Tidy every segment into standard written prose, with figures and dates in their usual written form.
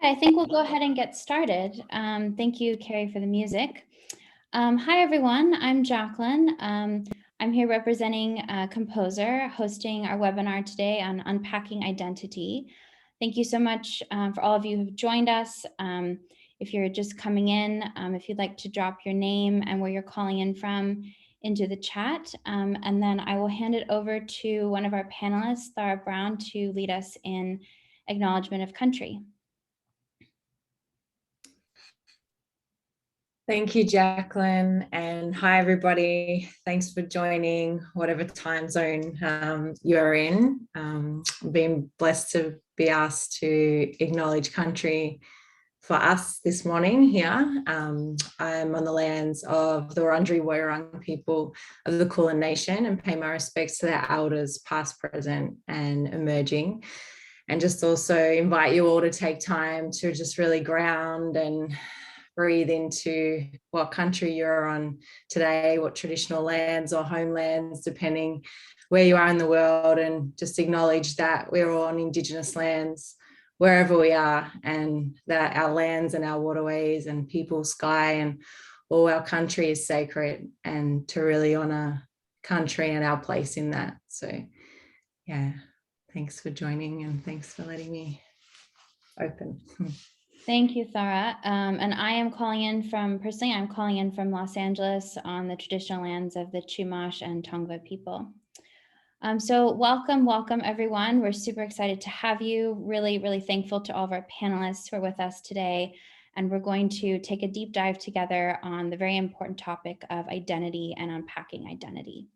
I think we'll go ahead and get started. Thank you, Carrie, for the music. Hi, everyone. I'm Jacqueline. I'm here representing Composer, hosting our webinar today on unpacking identity. Thank you so much for all of you who've joined us. If you're just coming in, if you'd like to drop your name and where you're calling in from into the chat, and then I will hand it over to one of our panelists, Thara Brown, to lead us in acknowledgement of country. Thank you, Jacqueline, and hi, everybody. Thanks for joining, whatever time zone you're in. I'm being blessed to be asked to acknowledge country for us this morning here. I'm on the lands of the Wurundjeri Woi-wurrung people of the Kulin Nation and pay my respects to their elders, past, present, and emerging. And just also invite you all to take time to just really ground and breathe into what country you're on today, what traditional lands or homelands, depending where you are in the world, and just acknowledge that we're all on Indigenous lands wherever we are, and that our lands and our waterways and people, sky, and all our country is sacred, and to really honor country and our place in that. So yeah, thanks for joining and thanks for letting me open. Thank you, Thara. And I am calling in from, personally, I'm calling in from Los Angeles on the traditional lands of the Chumash and Tongva people. So welcome everyone. We're super excited to have you. Really thankful to all of our panelists who are with us today. And we're going to take a deep dive together on the very important topic of identity and unpacking identity.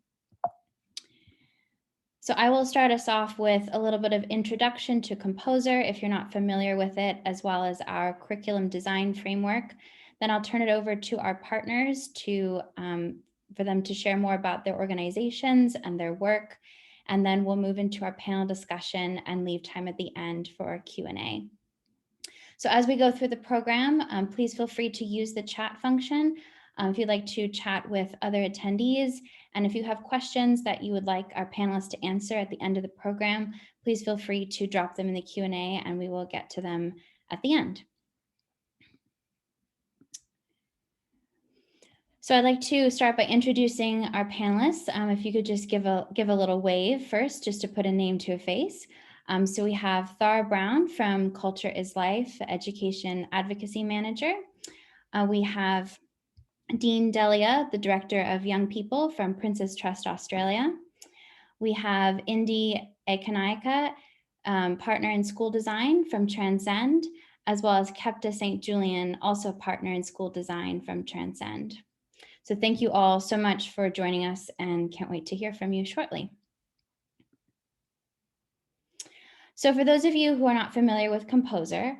So I will start us off with a little bit of introduction to Composer, if you're not familiar with it, as well as our curriculum design framework. Then I'll turn it over to our partners for them to share more about their organizations and their work. And then we'll move into our panel discussion and leave time at the end for our Q&A. So as we go through the program, please feel free to use the chat function if you'd like to chat with other attendees. And if you have questions that you would like our panelists to answer at the end of the program, please feel free to drop them in the Q&A and we will get to them at the end. So I'd like to start by introducing our panelists. If you could just give a little wave first, just to put a name to a face. So we have Thara Brown from Culture is Life, Education Advocacy Manager. We have Dean Delia, the Director of Young People from Prince's Trust Australia. We have Indy Ekanayaka, Partner in School Design from Transcend, as well as Kepta St. Julian, also Partner in School Design from Transcend. So thank you all so much for joining us and can't wait to hear from you shortly. So for those of you who are not familiar with Composer,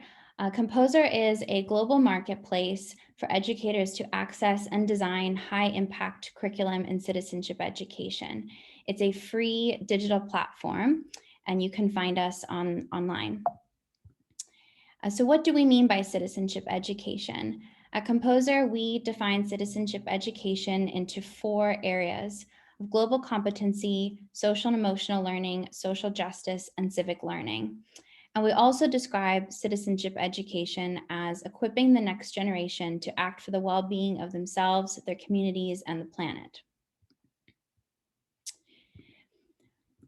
Composer is a global marketplace for educators to access and design high-impact curriculum in citizenship education. It's a free digital platform, and you can find us online. So what do we mean by citizenship education? At Composer, we define citizenship education into 4 areas of global competency, social and emotional learning, social justice, and civic learning. And we also describe citizenship education as equipping the next generation to act for the well-being of themselves, their communities, and the planet.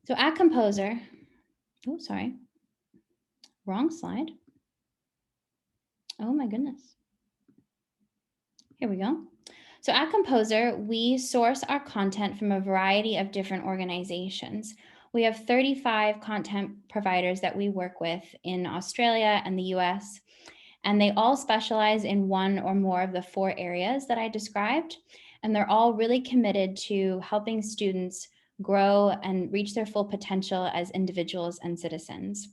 So at Composer, oh, sorry, wrong slide. Oh my goodness. Here we go. So at Composer, we source our content from a variety of different organizations. We have 35 content providers that we work with in Australia and the US, and they all specialize in one or more of the 4 areas that I described. And they're all really committed to helping students grow and reach their full potential as individuals and citizens.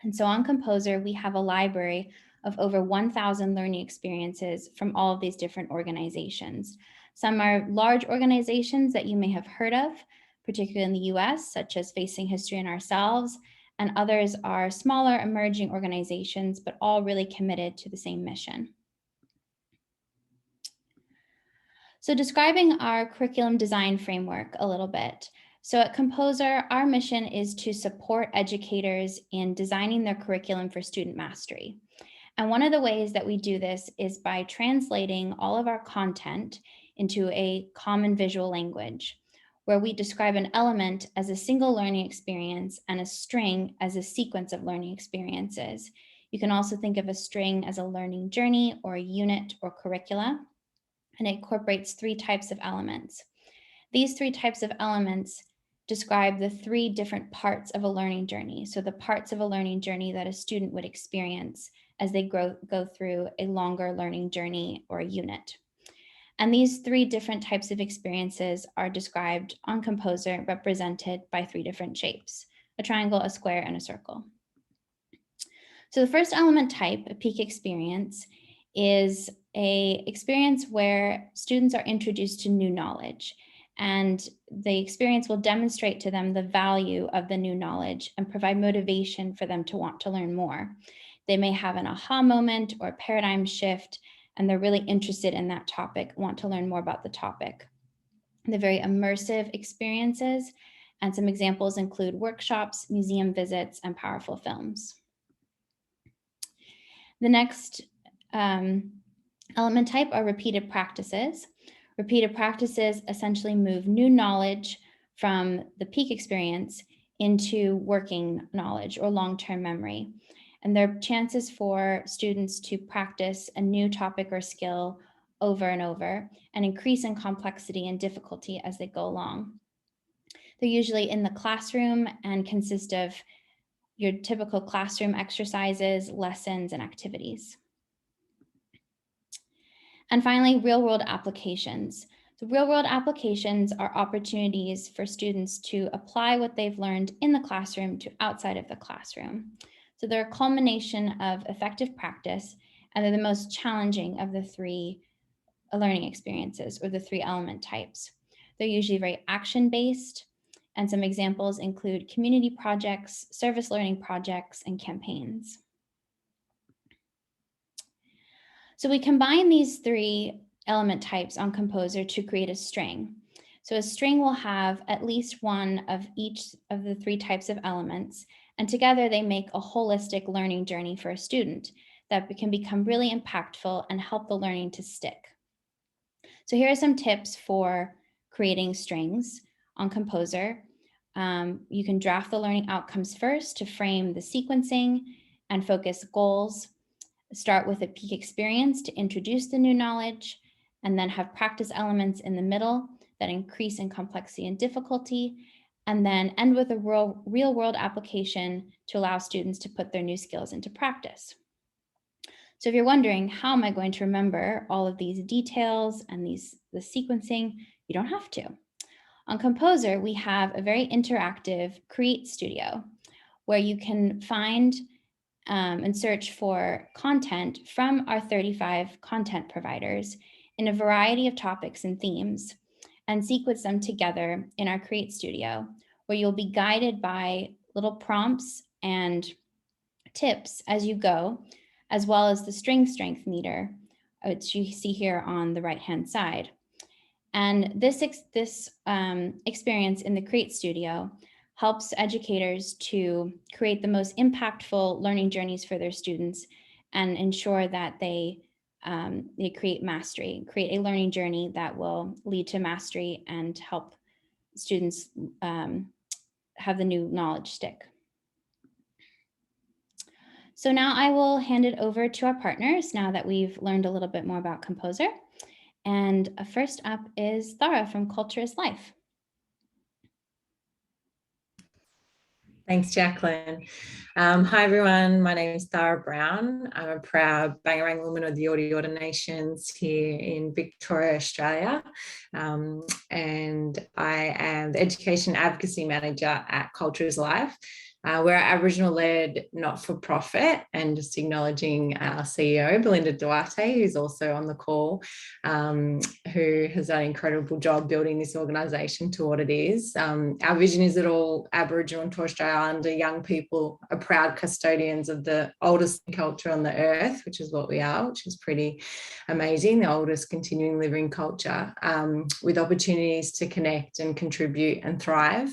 And so on Composer, we have a library of over 1,000 learning experiences from all of these different organizations. Some are large organizations that you may have heard of, particularly in the US, such as Facing History and Ourselves, and others are smaller emerging organizations, but all really committed to the same mission. So describing our curriculum design framework a little bit. So at Composer, our mission is to support educators in designing their curriculum for student mastery. And one of the ways that we do this is by translating all of our content into a common visual language, where we describe an element as a single learning experience and a string as a sequence of learning experiences. You can also think of a string as a learning journey or a unit or curricula, and it incorporates 3 types of elements. These 3 types of elements describe the 3 different parts of a learning journey. So the parts of a learning journey that a student would experience as they go through a longer learning journey or a unit. And these 3 different types of experiences are described on Composer, represented by 3 different shapes: a triangle, a square, and a circle. So the first element type, a peak experience, is an experience where students are introduced to new knowledge, and the experience will demonstrate to them the value of the new knowledge and provide motivation for them to want to learn more. They may have an aha moment or paradigm shift, and they're really interested in that topic, want to learn more about the topic. They're very immersive experiences, and some examples include workshops, museum visits, and powerful films. The next element type are repeated practices. Repeated practices essentially move new knowledge from the peak experience into working knowledge or long-term memory. And there are chances for students to practice a new topic or skill over and over and increase in complexity and difficulty as they go along. They're usually in the classroom and consist of your typical classroom exercises, lessons, and activities. And finally, real-world applications. So real-world applications are opportunities for students to apply what they've learned in the classroom to outside of the classroom. So they're a culmination of effective practice, and they're the most challenging of the 3 learning experiences, or the 3 element types. They're usually very action-based, and some examples include community projects, service learning projects, and campaigns. So we combine these 3 element types on Composer to create a string. So a string will have at least one of each of the 3 types of elements, and together they make a holistic learning journey for a student that can become really impactful and help the learning to stick. So here are some tips for creating strings on Composer. You can draft the learning outcomes first to frame the sequencing and focus goals. Start with a peak experience to introduce the new knowledge, and then have practice elements in the middle that increase in complexity and difficulty, and then end with a real world application to allow students to put their new skills into practice. So if you're wondering, how am I going to remember all of these details and the sequencing? You don't have to. On Composer, we have a very interactive Create Studio where you can find and search for content from our 35 content providers in a variety of topics and themes, and sequence them together in our Create Studio, where you'll be guided by little prompts and tips as you go, as well as the string strength meter, which you see here on the right-hand side. And this experience in the Create Studio helps educators to create the most impactful learning journeys for their students and ensure that they create mastery, create a learning journey that will lead to mastery and help students have the new knowledge stick. So now I will hand it over to our partners now that we've learned a little bit more about Composer. And first up is Thara from Culture is Life. Thanks, Jacqueline. Hi, everyone. My name is Thara Brown. I'm a proud Bangarang woman of the Yorta Yorta Nations here in Victoria, Australia. And I am the Education Advocacy Manager at Culture is Life. We're an Aboriginal-led not-for-profit, and just acknowledging our CEO, Belinda Duarte, who's also on the call, who has done an incredible job building this organisation to what it is. Our vision is that all Aboriginal and Torres Strait Islander young people are proud custodians of the oldest culture on the earth, which is what we are, which is pretty amazing, the oldest continuing living culture, with opportunities to connect and contribute and thrive.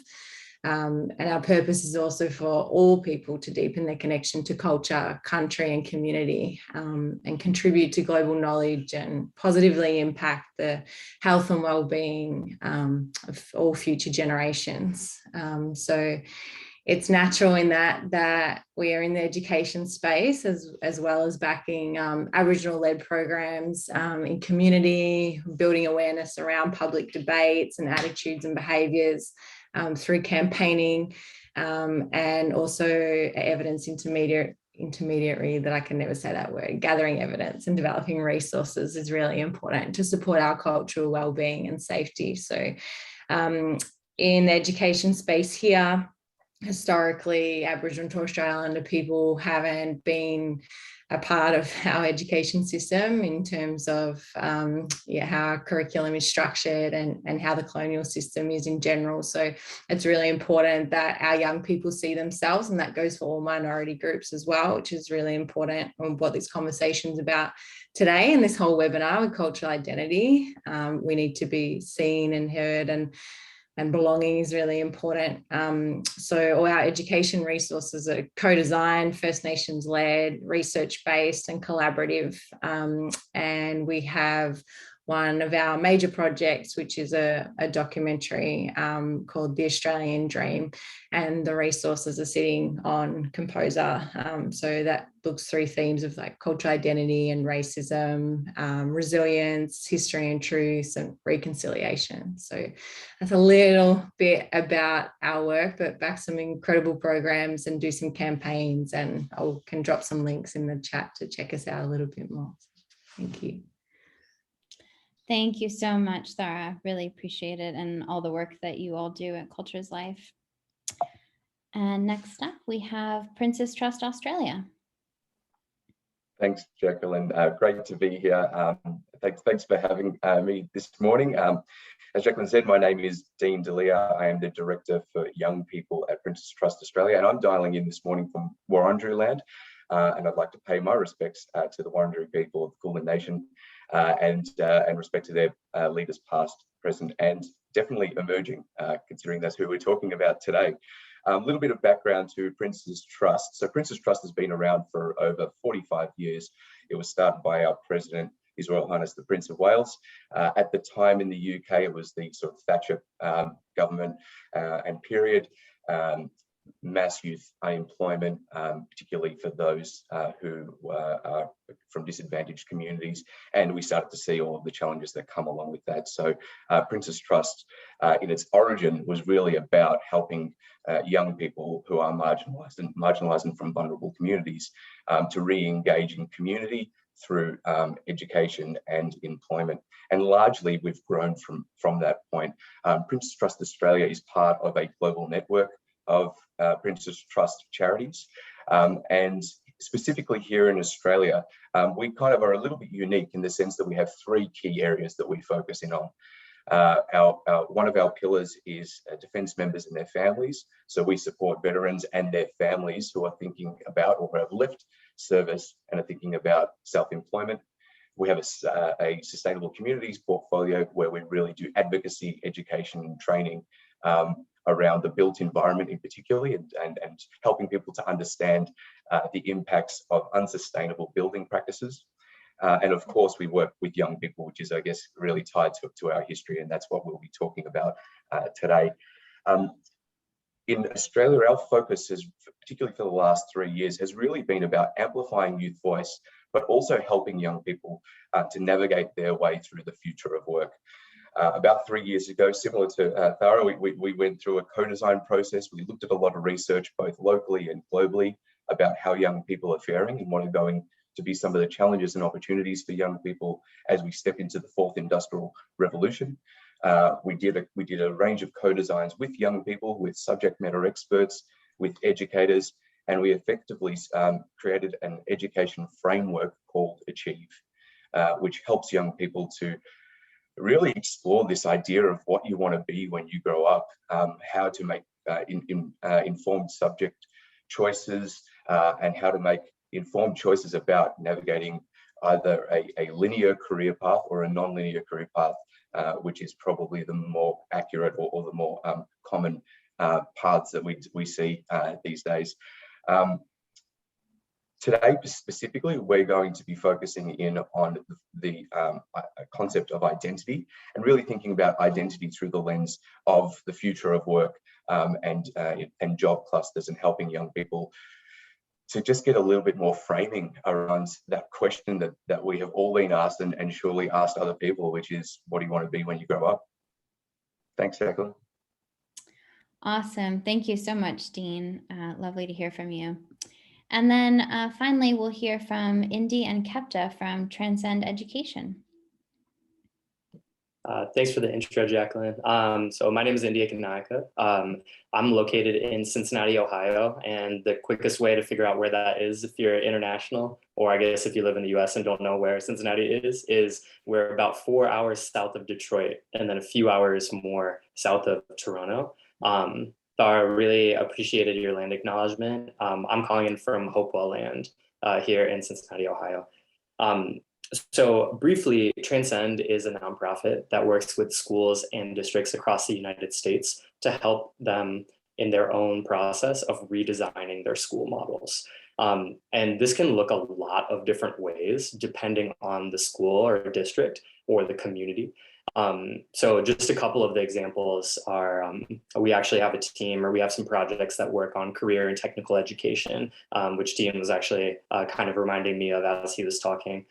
And our purpose is also for all people to deepen their connection to culture, country, and community, and contribute to global knowledge and positively impact the health and well-being of all future generations. So it's natural in that we are in the education space as well as backing Aboriginal-led programs in community, building awareness around public debates and attitudes and behaviours through campaigning, and also evidence intermediary, that I can never say that word, gathering evidence and developing resources is really important to support our cultural well-being and safety. So in the education space here, historically, Aboriginal and Torres Strait Islander people haven't been a part of our education system in terms of how our curriculum is structured and how the colonial system is in general. So it's really important that our young people see themselves, and that goes for all minority groups as well, which is really important on what this conversation is about today and this whole webinar with cultural identity. We need to be seen and heard, and belonging is really important. So all our education resources are co-designed, First Nations led, research-based and collaborative. And we have one of our major projects, which is a documentary called The Australian Dream, and the resources are sitting on Composer. So that looks through themes of like cultural identity and racism, resilience, history and truth, and reconciliation. So that's a little bit about our work, but back some incredible programs and do some campaigns, and I can drop some links in the chat to check us out a little bit more. Thank you. Thank you so much, Sarah. Really appreciate it, and all the work that you all do at Cultures Life. And next up, we have Prince's Trust Australia. Thanks, Jacqueline. Great to be here. Thanks for having me this morning. As Jacqueline said, my name is Dean D'Elia. I am the Director for Young People at Prince's Trust Australia, and I'm dialing in this morning from Wurundjeri land. And I'd like to pay my respects to the Wurundjeri people of the Kulin Nation, and respect to their leaders past, present, and definitely emerging, considering that's who we're talking about today. A little bit of background to Prince's Trust. So Prince's Trust has been around for over 45 years. It was started by our president, His Royal Highness the Prince of Wales. At the time in the UK, it was the sort of Thatcher government and period. Mass youth unemployment, particularly for those who are from disadvantaged communities. And we started to see all of the challenges that come along with that. So Prince's Trust in its origin was really about helping young people who are marginalised from vulnerable communities to re-engage in community through education and employment. And largely we've grown from that point. Prince's Trust Australia is part of a global network of Prince's Trust charities. And specifically here in Australia, we kind of are a little bit unique in the sense that we have three key areas that we focus in on. One of our pillars is defence members and their families. So we support veterans and their families who are thinking about or have left service and are thinking about self-employment. We have a sustainable communities portfolio where we really do advocacy, education and training around the built environment in particular, and helping people to understand the impacts of unsustainable building practices. And of course, we work with young people, which is, I guess, really tied to our history, and that's what we'll be talking about today. In Australia, our focus has, particularly for the last 3 years, has really been about amplifying youth voice, but also helping young people to navigate their way through the future of work. About 3 years ago, similar to Thara, we went through a co-design process. We looked at a lot of research, both locally and globally, about how young people are faring and what are going to be some of the challenges and opportunities for young people as we step into the fourth industrial revolution. We did a range of co-designs with young people, with subject matter experts, with educators, and we effectively created an education framework called Achieve, which helps young people to really explore this idea of what you want to be when you grow up, how to make informed subject choices, and how to make informed choices about navigating either a linear career path or a non-linear career path, which is probably the more accurate or the more common paths that we see these days. Today, specifically, we're going to be focusing in on the concept of identity and really thinking about identity through the lens of the future of work and job clusters, and helping young people to just get a little bit more framing around that question that we have all been asked and surely asked other people, which is, what do you want to be when you grow up? Thanks, Jacqueline. Awesome. Thank you so much, Dean. Lovely to hear from you. And then finally, we'll hear from Indy and Kepta from Transcend Education. Thanks for the intro, Jacqueline. So my name is India Kanayaka. I'm located in Cincinnati, Ohio, and the quickest way to figure out where that is, if you're international, or I guess if you live in the US and don't know where Cincinnati is we're about 4 hours south of Detroit, and then a few hours more south of Toronto. Thar, really appreciated your land acknowledgement. I'm calling in from Hopewell Land here in Cincinnati, Ohio. So briefly, Transcend is a nonprofit that works with schools and districts across the United States to help them in their own process of redesigning their school models. And this can look a lot of different ways depending on the school or district or the community. So just a couple of the examples are, we actually have a team, or we have some projects that work on career and technical education, which Dean was actually kind of reminding me of as he was talking.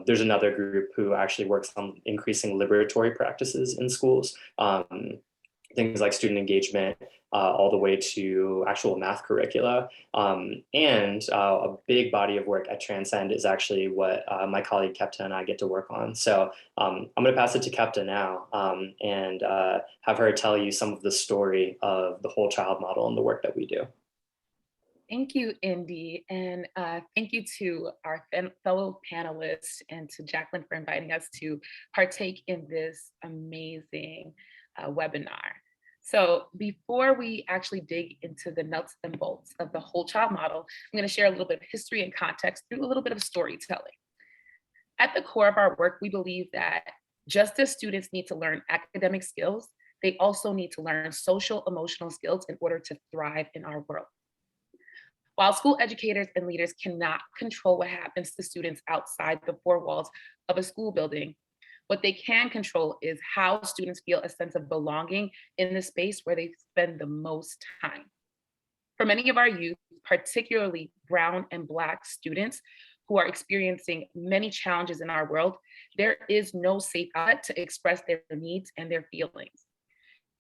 There's another group who actually works on increasing liberatory practices in schools, things like student engagement, all the way to actual math curricula. And a big body of work at Transcend is actually what my colleague Kepta and I get to work on. So I'm gonna pass it to Kepta now and have her tell you some of the story of the whole child model and the work that we do. Thank you, Indy, and thank you to our fellow panelists and to Jacqueline for inviting us to partake in this amazing webinar. So before we actually dig into the nuts and bolts of the whole child model, I'm going to share a little bit of history and context through a little bit of storytelling. At the core of our work, we believe that just as students need to learn academic skills, they also need to learn social emotional skills in order to thrive in our world. While school educators and leaders cannot control what happens to students outside the four walls of a school building, what they can control is how students feel a sense of belonging in the space where they spend the most time. For many of our youth, particularly Brown and Black students who are experiencing many challenges in our world, there is no safe outlet to express their needs and their feelings.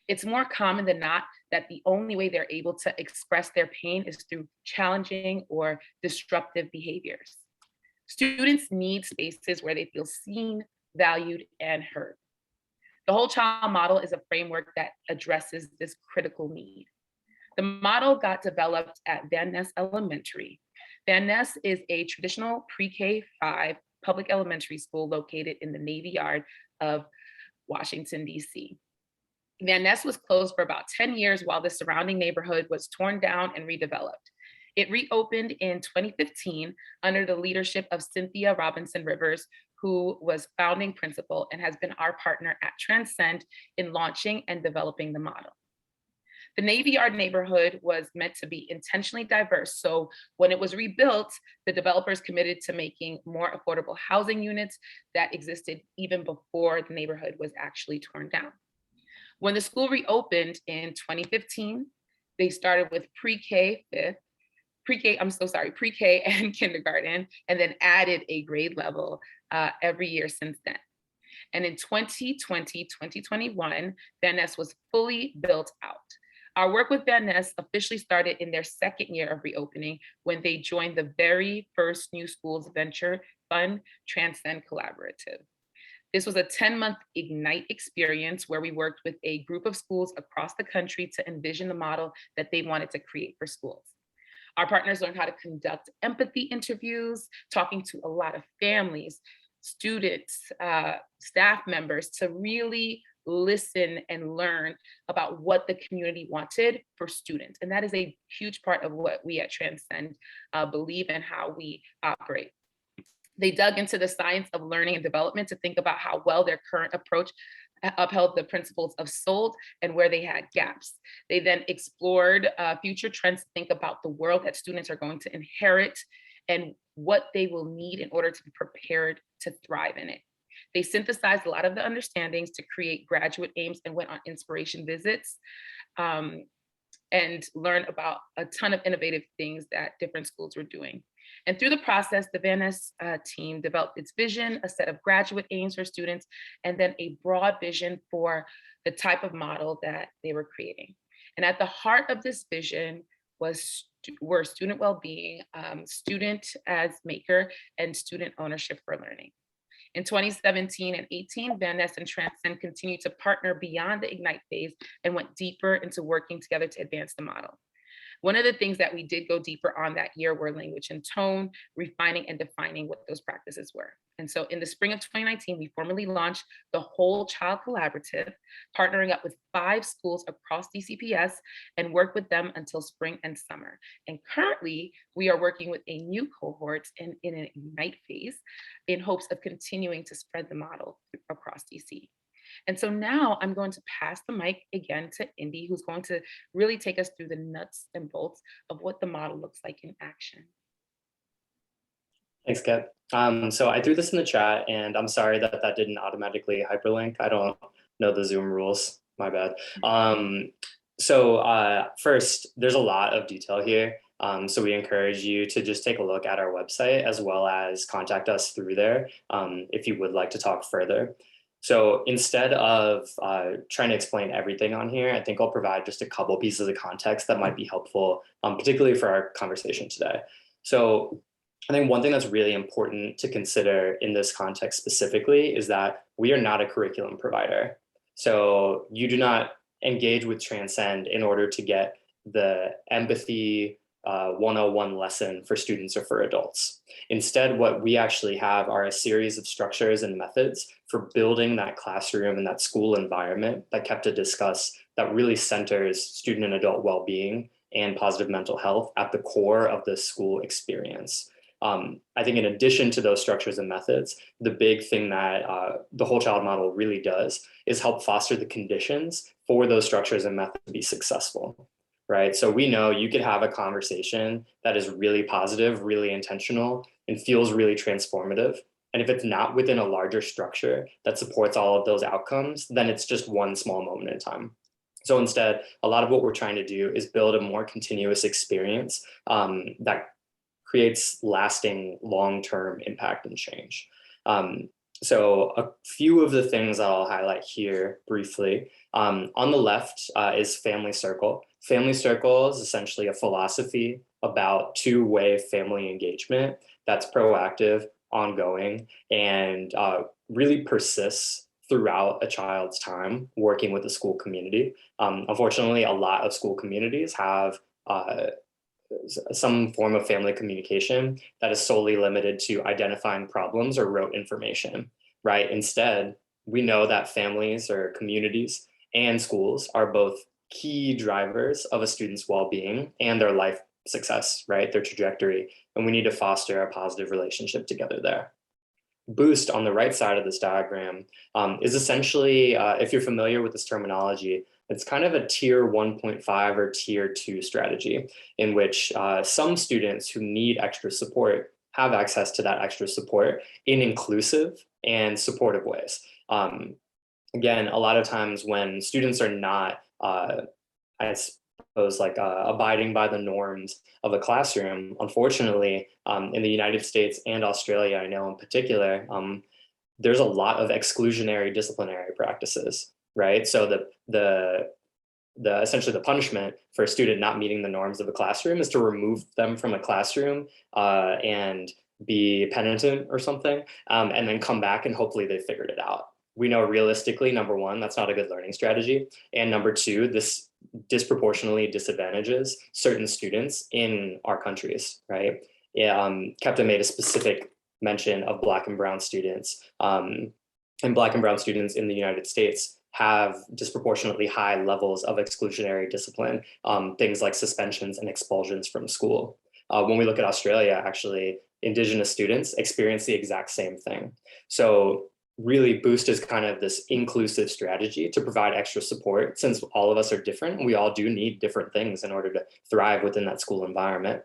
It's more common than not that the only way they're able to express their pain is through challenging or disruptive behaviors. Students need spaces where they feel seen, valued, and heard. The whole child model is a framework that addresses this critical need. The model got developed at Van Ness Elementary. Van Ness is a traditional pre-K-5 public elementary school located in the Navy Yard of Washington, D.C. Van Ness was closed for about 10 years while the surrounding neighborhood was torn down and redeveloped. It reopened in 2015 under the leadership of Cynthia Robinson Rivers, who was founding principal and has been our partner at Transcend in launching and developing the model. The Navy Yard neighborhood was meant to be intentionally diverse. So when it was rebuilt, the developers committed to making more affordable housing units that existed even before the neighborhood was actually torn down. When the school reopened in 2015, they started with pre-K and kindergarten, and then added a grade level every year since then. And in 2020, 2021, Van Ness was fully built out. Our work with Van Ness officially started in their second year of reopening when they joined the very first New Schools Venture Fund Transcend Collaborative. This was a 10-month Ignite experience where we worked with a group of schools across the country to envision the model that they wanted to create for schools. Our partners learned how to conduct empathy interviews, talking to a lot of families, students, staff members to really listen and learn about what the community wanted for students. And that is a huge part of what we at Transcend believe and how we operate. They dug into the science of learning and development to think about how well their current approach upheld the principles of SOLD and where they had gaps. They then explored future trends to think about the world that students are going to inherit and what they will need in order to be prepared to thrive in it. They synthesized a lot of the understandings to create graduate aims and went on inspiration visits and learned about a ton of innovative things that different schools were doing. And through the process, the Van Ness team developed its vision, a set of graduate aims for students, and then a broad vision for the type of model that they were creating. And at the heart of this vision were student well-being, student as maker, and student ownership for learning. In 2017 and 18, Van Ness and Transcend continued to partner beyond the Ignite phase and went deeper into working together to advance the model. One of the things that we did go deeper on that year were language and tone, refining and defining what those practices were. And so in the spring of 2019, we formally launched the Whole Child Collaborative, partnering up with 5 schools across DCPS and worked with them until spring and summer. And currently, we are working with a new cohort in an Ignite phase in hopes of continuing to spread the model across DC. And so now I'm going to pass the mic again to Indy, who's going to really take us through the nuts and bolts of what the model looks like in action. Thanks, Kat. So I threw this in the chat, and I'm sorry that that didn't automatically hyperlink. I don't know the Zoom rules, my bad. First, there's a lot of detail here. So we encourage you to just take a look at our website as well as contact us through there if you would like to talk further. So instead of trying to explain everything on here, I think I'll provide just a couple pieces of context that might be helpful, particularly for our conversation today. So I think one thing that's really important to consider in this context specifically is that we are not a curriculum provider. So you do not engage with Transcend in order to get the empathy 101 lesson for students or for adults. Instead, what we actually have are a series of structures and methods for building that classroom and that school environment that Kepta discussed that really centers student and adult well-being and positive mental health at the core of the school experience. I think in addition to those structures and methods, the big thing that the Whole Child model really does is help foster the conditions for those structures and methods to be successful. Right. So we know you could have a conversation that is really positive, really intentional, and feels really transformative. And if it's not within a larger structure that supports all of those outcomes, then it's just one small moment in time. So instead, a lot of what we're trying to do is build a more continuous experience that creates lasting long-term impact and change. So a few of the things that I'll highlight here briefly. On the left is Family Circle. Family Circle is essentially a philosophy about two-way family engagement that's proactive, ongoing, and really persists throughout a child's time working with the school community. Unfortunately, a lot of school communities have some form of family communication that is solely limited to identifying problems or rote information, right? Instead, we know that families or communities and schools are both key drivers of a student's well-being and their life success, right? Their trajectory. And we need to foster a positive relationship together there. Boost on the right side of this diagram is essentially, if you're familiar with this terminology, it's kind of a tier 1.5 or tier 2 strategy in which some students who need extra support have access to that extra support in inclusive and supportive ways. Again, a lot of times when students are not, I suppose, abiding by the norms of a classroom, unfortunately, in the United States and Australia, I know in particular, there's a lot of exclusionary disciplinary practices, right? So essentially the punishment for a student not meeting the norms of a classroom is to remove them from a classroom and be penitent or something, and then come back and hopefully they figured it out. We know realistically, number one, that's not a good learning strategy. And number two, this disproportionately disadvantages certain students in our countries, right? Kepta made a specific mention of Black and Brown students, and Black and Brown students in the United States have disproportionately high levels of exclusionary discipline, things like suspensions and expulsions from school. When we look at Australia, actually, Indigenous students experience the exact same thing. So really Boost is kind of this inclusive strategy to provide extra support, since all of us are different and we all do need different things in order to thrive within that school environment.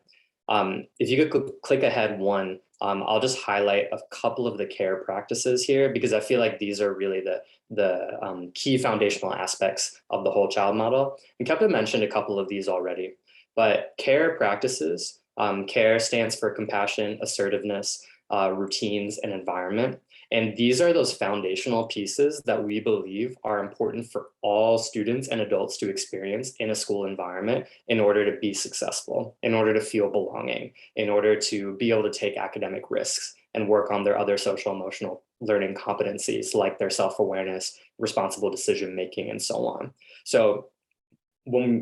If you could click ahead one, I'll just highlight a couple of the care practices here, because I feel like these are really the key foundational aspects of the whole child model. And Kepta mentioned a couple of these already, but care practices, care stands for compassion, assertiveness, routines, and environment. And these are those foundational pieces that we believe are important for all students and adults to experience in a school environment in order to be successful, in order to feel belonging, in order to be able to take academic risks and work on their other social emotional learning competencies like their self-awareness, responsible decision-making, and so on. So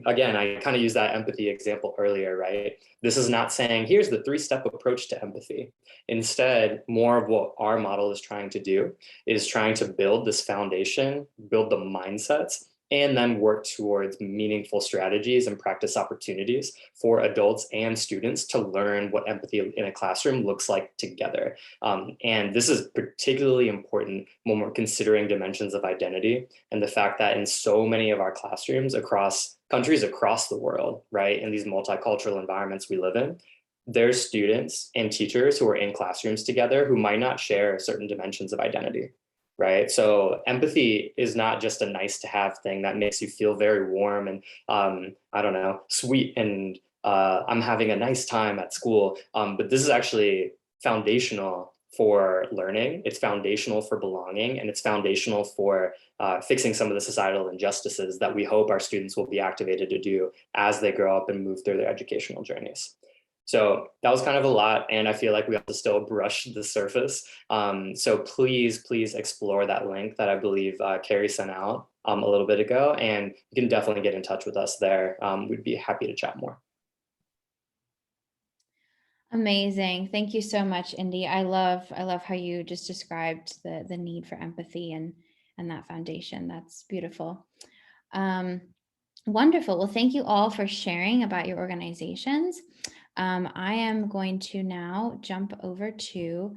again, I kind of used that empathy example earlier, right? This is not saying, here's the 3-step approach to empathy. Instead, more of what our model is trying to do is trying to build this foundation, build the mindsets, and then work towards meaningful strategies and practice opportunities for adults and students to learn what empathy in a classroom looks like together. And this is particularly important when we're considering dimensions of identity and the fact that in so many of our classrooms across countries across the world, right, in these multicultural environments we live in, there's students and teachers who are in classrooms together who might not share certain dimensions of identity. Right. So empathy is not just a nice to have thing that makes you feel very warm and, I don't know, sweet and I'm having a nice time at school. But this is actually foundational for learning. It's foundational for belonging, and it's foundational for fixing some of the societal injustices that we hope our students will be activated to do as they grow up and move through their educational journeys. So that was kind of a lot, and I feel like we have to still brush the surface. So please explore that link that I believe Carrie sent out a little bit ago, and you can definitely get in touch with us there. We'd be happy to chat more. Amazing. Thank you so much, Indy. I love how you just described the need for empathy and that foundation. That's beautiful. Wonderful. Well, thank you all for sharing about your organizations. I am going to now jump over to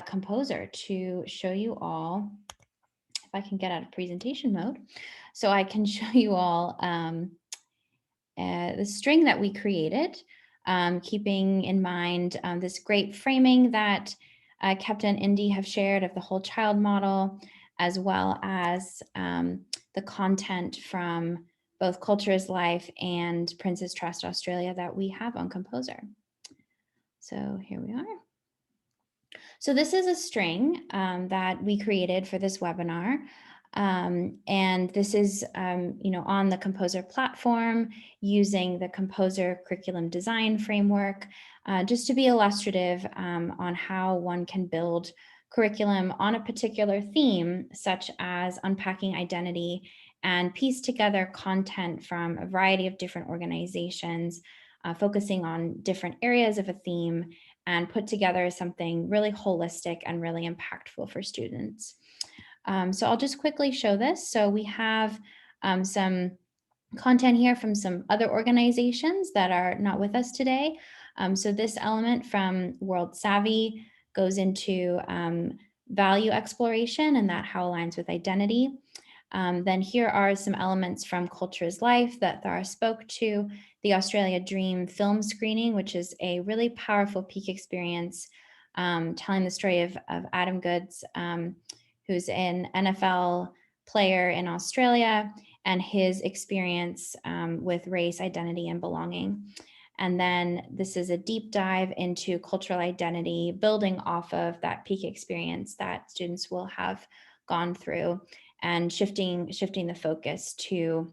Composer to show you all, if I can get out of presentation mode, so I can show you all the string that we created, keeping in mind this great framing that Kepta and Indy have shared of the whole child model, as well as the content from both Culture is Life and Prince's Trust Australia that we have on Composer. So here we are. So this is a string that we created for this webinar. And this is, on the Composer platform using the Composer curriculum design framework, just to be illustrative on how one can build curriculum on a particular theme, such as unpacking identity, and piece together content from a variety of different organizations, focusing on different areas of a theme, and put together something really holistic and really impactful for students. So I'll just quickly show this. So we have some content here from some other organizations that are not with us today. So this element from World Savvy goes into value exploration and that how aligns with identity. Then here are some elements from Culture is Life that Thara spoke to, the Australia Dream film screening, which is a really powerful peak experience, telling the story of Adam Goodes, who's an NFL player in Australia, and his experience with race, identity, and belonging. And then this is a deep dive into cultural identity, building off of that peak experience that students will have gone through, and shifting the focus to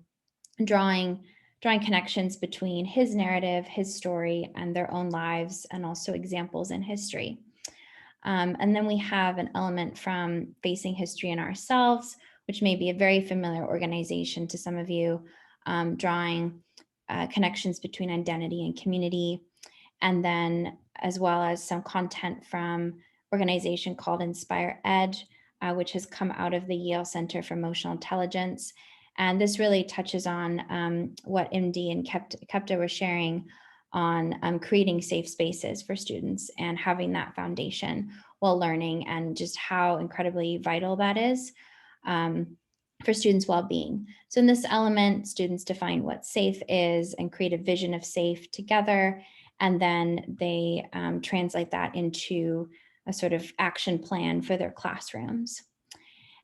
drawing connections between his narrative, his story, and their own lives, and also examples in history. And then we have an element from Facing History in Ourselves, which may be a very familiar organization to some of you, drawing connections between identity and community. And then as well as some content from organization called Inspire Ed, which has come out of the Yale Center for Emotional Intelligence. And this really touches on what MD and Kepta were sharing on creating safe spaces for students and having that foundation while learning, and just how incredibly vital that is for students' well-being. So in this element, students define what safe is and create a vision of safe together, and then they translate that into a sort of action plan for their classrooms.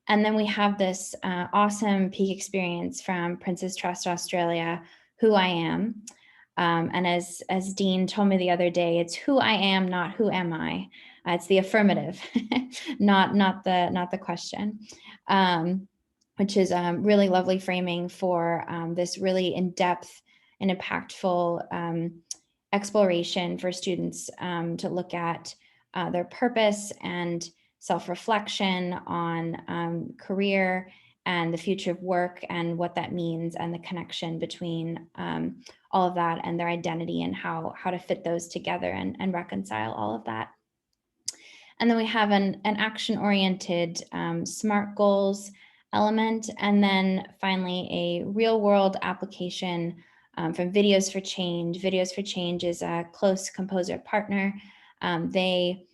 And then we have this awesome peak experience from Prince's Trust Australia, Who I Am. And as Dean told me the other day, it's who I am, not who am I. It's the affirmative, not the question, which is really lovely framing for this really in-depth and impactful exploration for students to look at their purpose and self-reflection on career and the future of work and what that means, and the connection between all of that and their identity, and how to fit those together and reconcile all of that. And then we have an action-oriented SMART goals element. And then finally, a real-world application from Videos for Change. Videos for Change is a close composer partner. They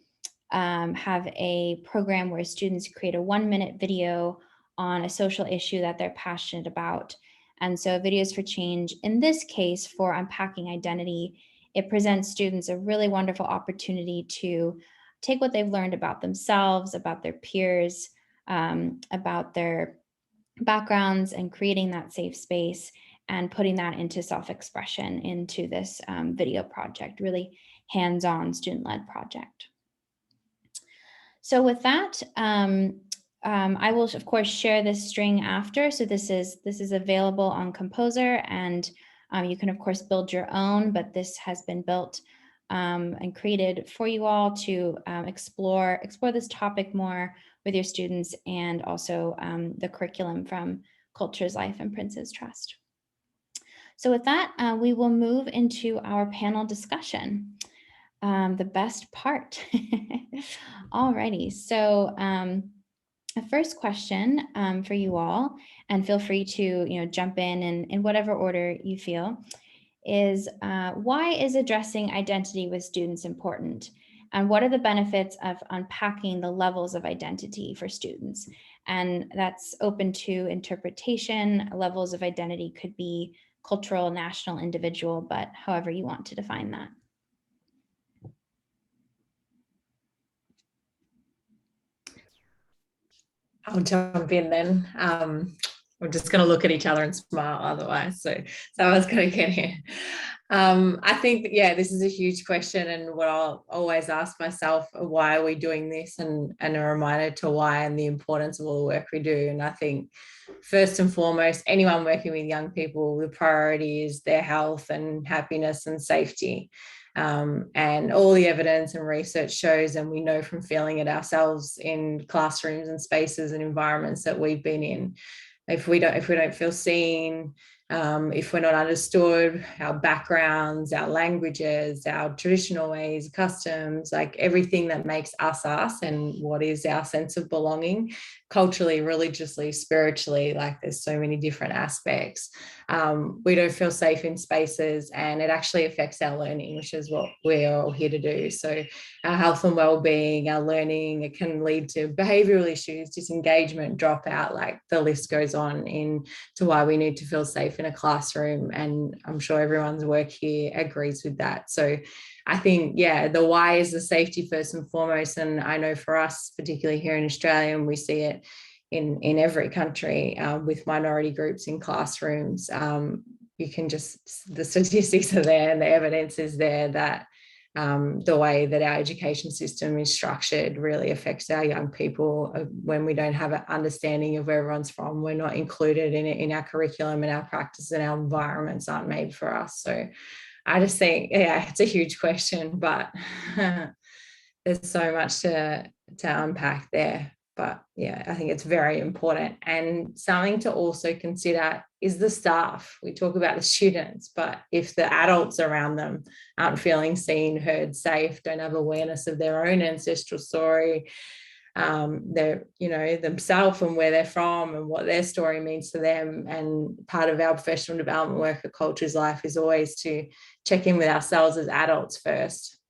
have a program where students create a 1-minute video on a social issue that they're passionate about. And so Videos for Change, in this case, for unpacking identity, it presents students a really wonderful opportunity to take what they've learned about themselves, about their peers, about their backgrounds, and creating that safe space and putting that into self-expression into this video project, really hands-on student-led project. So with that, I will of course share this string after. So this is available on Composer, and you can of course build your own, but this has been built and created for you all to explore this topic more with your students, and also the curriculum from Cultures Life and Prince's Trust. So with that, we will move into our panel discussion. The best part. Alrighty, so a first question for you all, and feel free to jump in whatever order you feel, is why is addressing identity with students important? And what are the benefits of unpacking the levels of identity for students? And that's open to interpretation. Levels of identity could be cultural, national, individual, but however you want to define that. I'll jump in then. We're just going to look at each other and smile otherwise. So someone's going to get in. I think, yeah, this is a huge question, and what I'll always ask myself, why are we doing this, and a reminder to why and the importance of all the work we do. And I think first and foremost, anyone working with young people, the priority is their health and happiness and safety. And all the evidence and research shows, and we know from feeling it ourselves in classrooms and spaces and environments that we've been in, if we don't feel seen, if we're not understood, our backgrounds, our languages, our traditional ways, customs, like everything that makes us us, and what is our sense of belonging, culturally, religiously, spiritually, like there's so many different aspects. We don't feel safe in spaces, and it actually affects our learning, which is what we're all here to do. So our health and well-being, our learning, it can lead to behavioural issues, disengagement, dropout, like the list goes on to why we need to feel safe in a classroom. And I'm sure everyone's work here agrees with that. So I think, yeah, the why is the safety first and foremost. And I know for us, particularly here in Australia, and we see it in every country with minority groups in classrooms, you can just, the statistics are there and the evidence is there that the way that our education system is structured really affects our young people. When we don't have an understanding of where everyone's from, we're not included in our curriculum, and our practices and our environments aren't made for us. So I just think, yeah, it's a huge question, but there's so much to unpack there. But yeah, I think it's very important. And something to also consider is the staff. We talk about the students, but if the adults around them aren't feeling seen, heard, safe, don't have awareness of their own ancestral story, they're, themselves and where they're from and what their story means to them. And part of our professional development work at Cultures Life is always to check in with ourselves as adults first.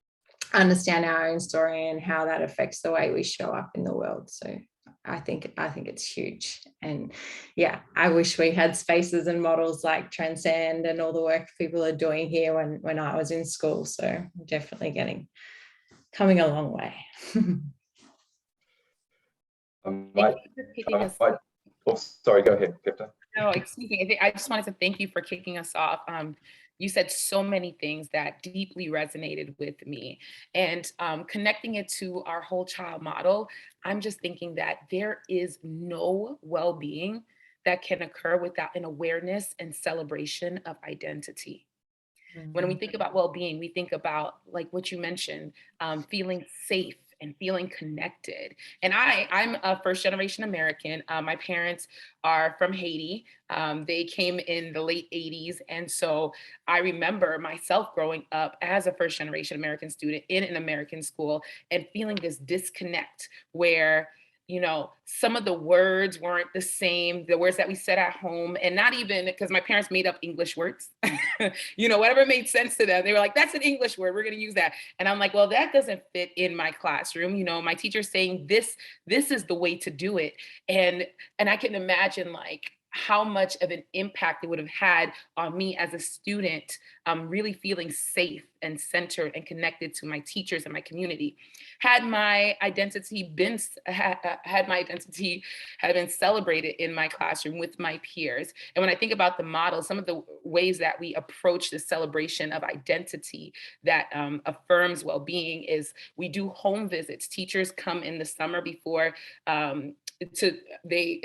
understand our own story and how that affects the way we show up in the world. So I think it's huge. And yeah, I wish we had spaces and models like Transcend and all the work people are doing here when I was in school. So definitely coming a long way. Oh, sorry, go ahead, Kefta. No, excuse me. I just wanted to thank you for kicking us off. You said so many things that deeply resonated with me. And connecting it to our whole child model, I'm just thinking that there is no well-being that can occur without an awareness and celebration of identity. When we think about well-being, we think about, like what you mentioned, feeling safe and feeling connected. And I'm a first generation American. My parents are from Haiti. They came in the late 80s. And so I remember myself growing up as a first generation American student in an American school and feeling this disconnect where, you know, some of the words weren't the same, the words that we said at home, and not even because my parents made up English words, you know, whatever made sense to them. They were like, that's an English word, we're going to use that. And I'm like, well, that doesn't fit in my classroom. You know, my teacher's saying this is the way to do it. And I can imagine like how much of an impact it would have had on me as a student, really feeling safe and centered and connected to my teachers and my community. Had my identity been celebrated in my classroom with my peers. And when I think about the model, some of the ways that we approach the celebration of identity that affirms well-being is we do home visits. Teachers come in the summer before they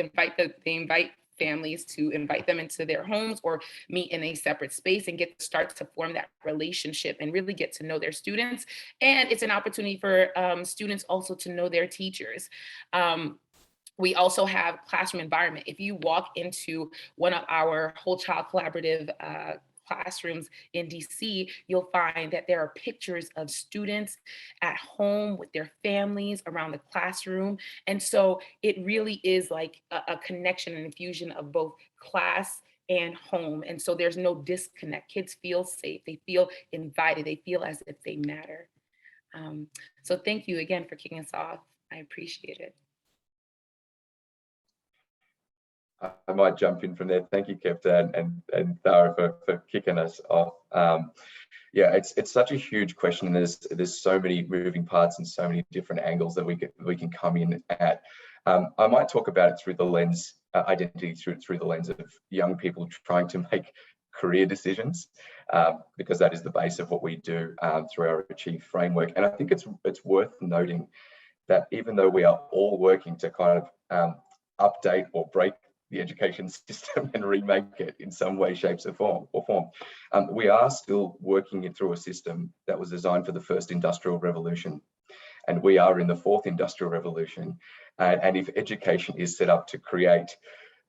invite families to invite them into their homes or meet in a separate space and start to form that relationship and really get to know their students. And it's an opportunity for students also to know their teachers. We also have classroom environment. If you walk into one of our Whole Child Collaborative classrooms in DC, you'll find that there are pictures of students at home with their families around the classroom. And so it really is like a connection and infusion of both class and home. And so there's no disconnect. Kids feel safe, they feel invited, they feel as if they matter. So thank you again for kicking us off. I appreciate it. I might jump in from there. Thank you, Kefta and Thara for kicking us off. Yeah, it's such a huge question, and there's so many moving parts and so many different angles that we can come in at. I might talk about it through the lens identity through the lens of young people trying to make career decisions, because that is the base of what we do through our Achieve framework. And I think it's worth noting that even though we are all working to kind of update or break the education system and remake it in some way, shapes or form. We are still working it through a system that was designed for the first industrial revolution. And we are in the fourth industrial revolution. And if education is set up to create,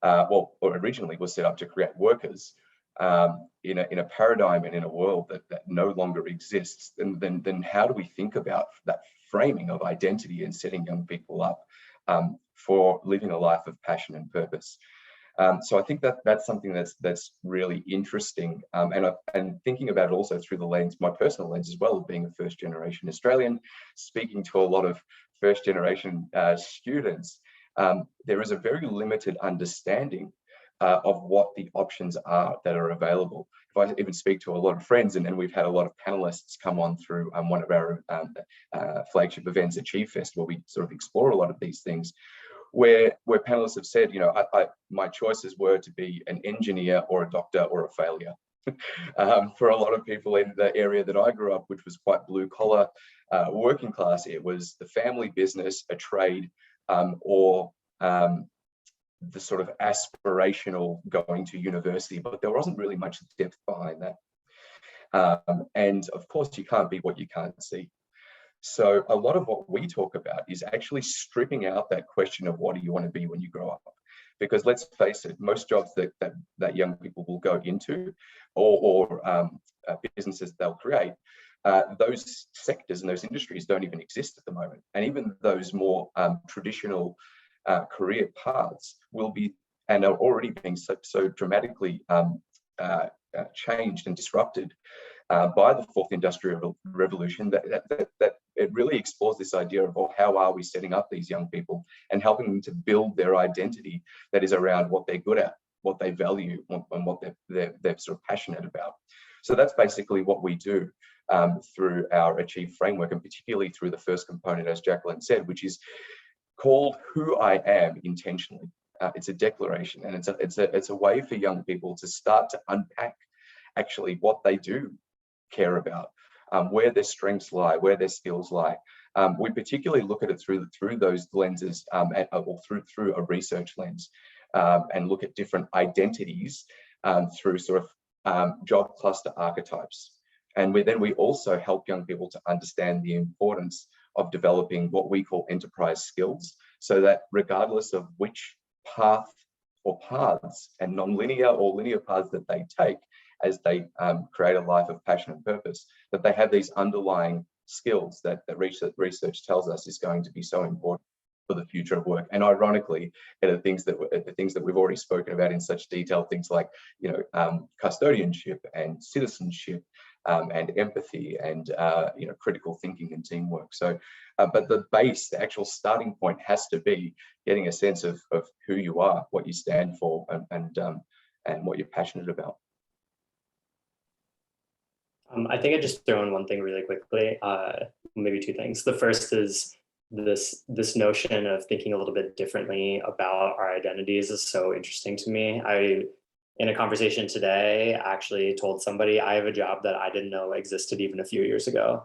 or originally was set up to create workers in a paradigm and in a world that no longer exists, then how do we think about that framing of identity and setting young people up for living a life of passion and purpose? So I think that's something that's really interesting, and thinking about it also through the lens, my personal lens as well, of being a first generation Australian, speaking to a lot of first generation students. There is a very limited understanding of what the options are that are available. If I even speak to a lot of friends, and we've had a lot of panelists come on through one of our flagship events, Achieve Fest, where we sort of explore a lot of these things, where panelists have said, you know, my choices were to be an engineer or a doctor or a failure. For a lot of people in the area that I grew up, which was quite blue collar, working class, it was the family business, a trade, or the sort of aspirational going to university, but there wasn't really much depth behind that. And of course, you can't be what you can't see. So a lot of what we talk about is actually stripping out that question of what do you want to be when you grow up? Because let's face it, most jobs that young people will go into, or businesses they'll create, those sectors and those industries don't even exist at the moment. And even those more traditional career paths will be, and are already being so dramatically changed and disrupted by the fourth industrial revolution, that it really explores this idea of, well, how are we setting up these young people and helping them to build their identity that is around what they're good at, what they value, and what they're sort of passionate about. So that's basically what we do through our Achieve framework, and particularly through the first component, as Jacqueline said, which is called Who I Am Intentionally. It's a declaration, and it's a way for young people to start to unpack actually what they do care about, where their strengths lie, where their skills lie. We particularly look at it through those lenses, or through a research lens, and look at different identities through sort of job cluster archetypes. And we also help young people to understand the importance of developing what we call enterprise skills, so that regardless of which path or paths, and non-linear or linear paths that they take as they create a life of passion and purpose, that they have these underlying skills that research tells us is going to be so important for the future of work. And ironically, the things that we've already spoken about in such detail, things like, you know, custodianship and citizenship, and empathy, and you know, critical thinking and teamwork. So, but the base, the actual starting point, has to be getting a sense of who you are, what you stand for, and what you're passionate about. I think I just throw in one thing really quickly, maybe two things. The first is this notion of thinking a little bit differently about our identities is so interesting to me. In a conversation today, actually told somebody I have a job that I didn't know existed even a few years ago,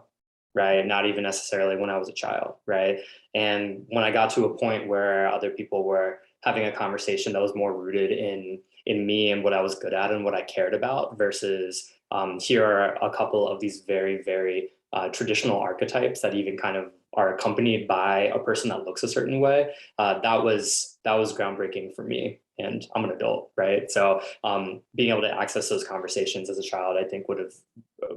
right? Not even necessarily when I was a child, right? And when I got to a point where other people were having a conversation that was more rooted in me and what I was good at and what I cared about, versus here are a couple of these very, very traditional archetypes that even kind of are accompanied by a person that looks a certain way, that was groundbreaking for me. And I'm an adult, right? So being able to access those conversations as a child, I think would have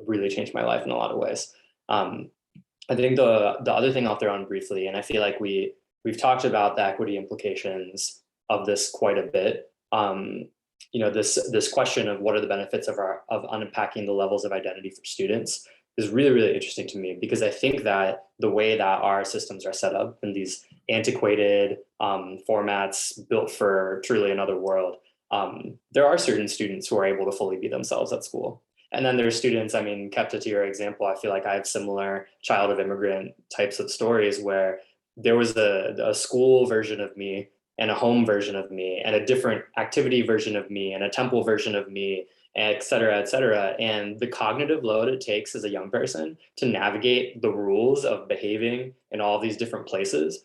really changed my life in a lot of ways. I think the other thing I'll throw on briefly, and I feel like we've talked about the equity implications of this quite a bit. You know, this question of what are the benefits of unpacking the levels of identity for students is really, really interesting to me, because I think that the way that our systems are set up in these antiquated formats built for truly another world, there are certain students who are able to fully be themselves at school. And then there's students, I mean, Kepta, to your example, I feel like I have similar child of immigrant types of stories where there was a school version of me and a home version of me and a different activity version of me and a temple version of me, et cetera, et cetera. And the cognitive load it takes as a young person to navigate the rules of behaving in all these different places,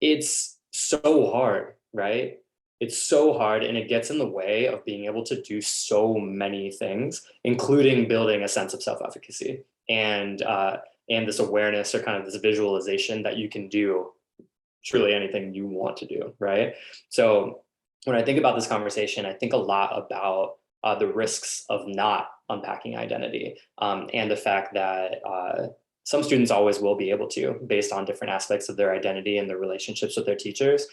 it's so hard, right? It's so hard, and it gets in the way of being able to do so many things, including building a sense of self-efficacy and this awareness, or kind of this visualization that you can do truly anything you want to do, right? So when I think about this conversation, I think a lot about the risks of not unpacking identity, and the fact that some students always will be able to, based on different aspects of their identity and their relationships with their teachers.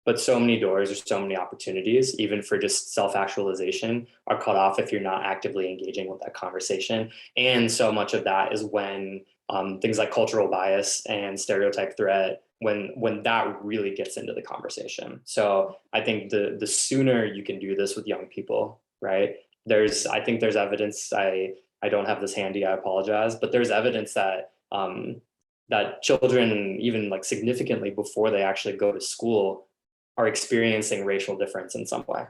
But so many doors or so many opportunities, even for just self-actualization, are cut off if you're not actively engaging with that conversation. And so much of that is when things like cultural bias and stereotype threat, when that really gets into the conversation. So I think the sooner you can do this with young people, right? I think there's evidence, I don't have this handy, I apologize, but there's evidence that that children, even like significantly before they actually go to school, are experiencing racial difference in some way,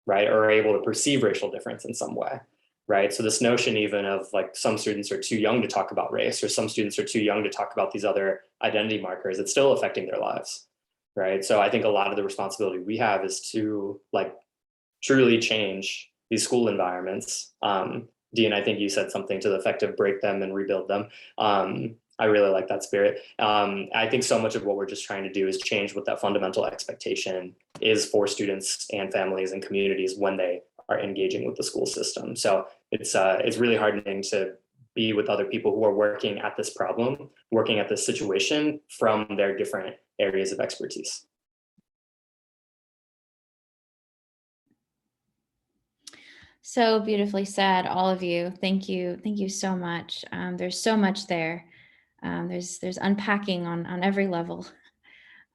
right? Or are able to perceive racial difference in some way, right? So this notion even of like some students are too young to talk about race, or some students are too young to talk about these other identity markers, it's still affecting their lives, right? So I think a lot of the responsibility we have is to like truly change these school environments. Dean, I think you said something to the effect of break them and rebuild them. I really like that spirit. I think so much of what we're just trying to do is change what that fundamental expectation is for students and families and communities when they are engaging with the school system. So it's really heartening to be with other people who are working at this problem, working at this situation from their different areas of expertise. So beautifully said, all of you. Thank you. Thank you so much. There's so much there. There's unpacking on every level.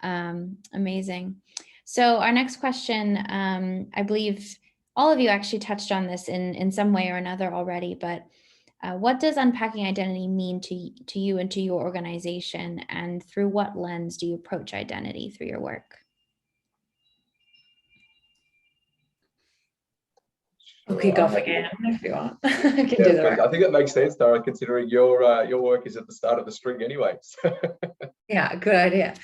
Amazing. So our next question, I believe all of you actually touched on this in some way or another already, but what does unpacking identity mean to you and to your organization, and through what lens do you approach identity through your work? I'll Sure, kick I'm off happy to- again if you want. I can Yeah, do the but rest. I think it makes sense, Tara, considering your work is at the start of the string anyway. Yeah, good idea.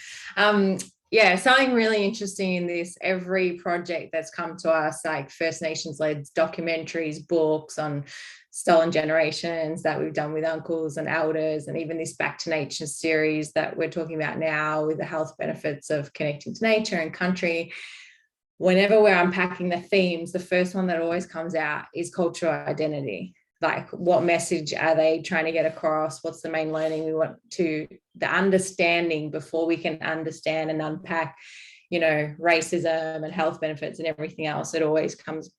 Yeah, something really interesting in this, every project that's come to us, like First Nations led documentaries, books on stolen generations that we've done with uncles and elders, and even this Back to Nature series that we're talking about now with the health benefits of connecting to nature and country. Whenever we're unpacking the themes, the first one that always comes out is cultural identity. Like, what message are they trying to get across? What's the main learning we want to, the understanding before we can understand and unpack, racism and health benefits and everything else. It always comes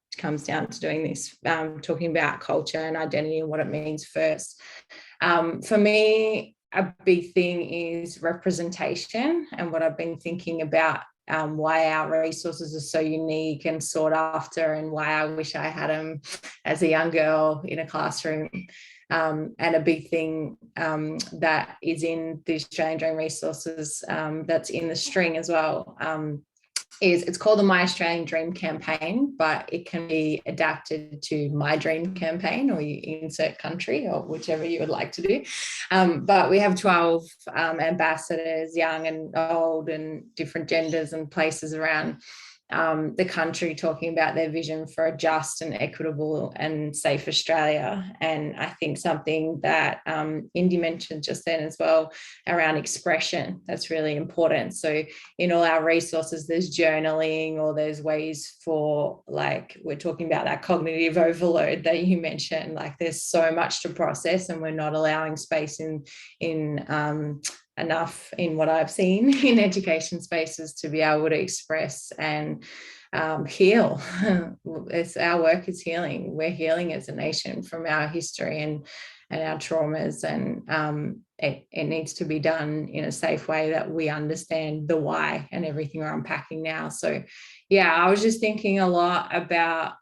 down to doing this, talking about culture and identity and what it means first. For me, a big thing is representation, and what I've been thinking about, why our resources are so unique and sought after, and why I wish I had them as a young girl in a classroom. And a big thing that is in the Australian Dream resources, that's in the string as well, is it's called the My Australian Dream campaign, but it can be adapted to My Dream campaign, or you insert country or whichever you would like to do. But we have 12 ambassadors, young and old and different genders and places around the country, talking about their vision for a just and equitable and safe Australia. And I think something that Indy mentioned just then as well around expression, that's really important. So in all our resources, there's journaling, or there's ways for, like, we're talking about that cognitive overload that you mentioned. Like, there's so much to process, and we're not allowing space in enough in what I've seen in education spaces to be able to express and heal. It's, our work is healing. We're healing as a nation from our history and our traumas, and it needs to be done in a safe way that we understand the why and everything we're unpacking now. So yeah, I was just thinking a lot about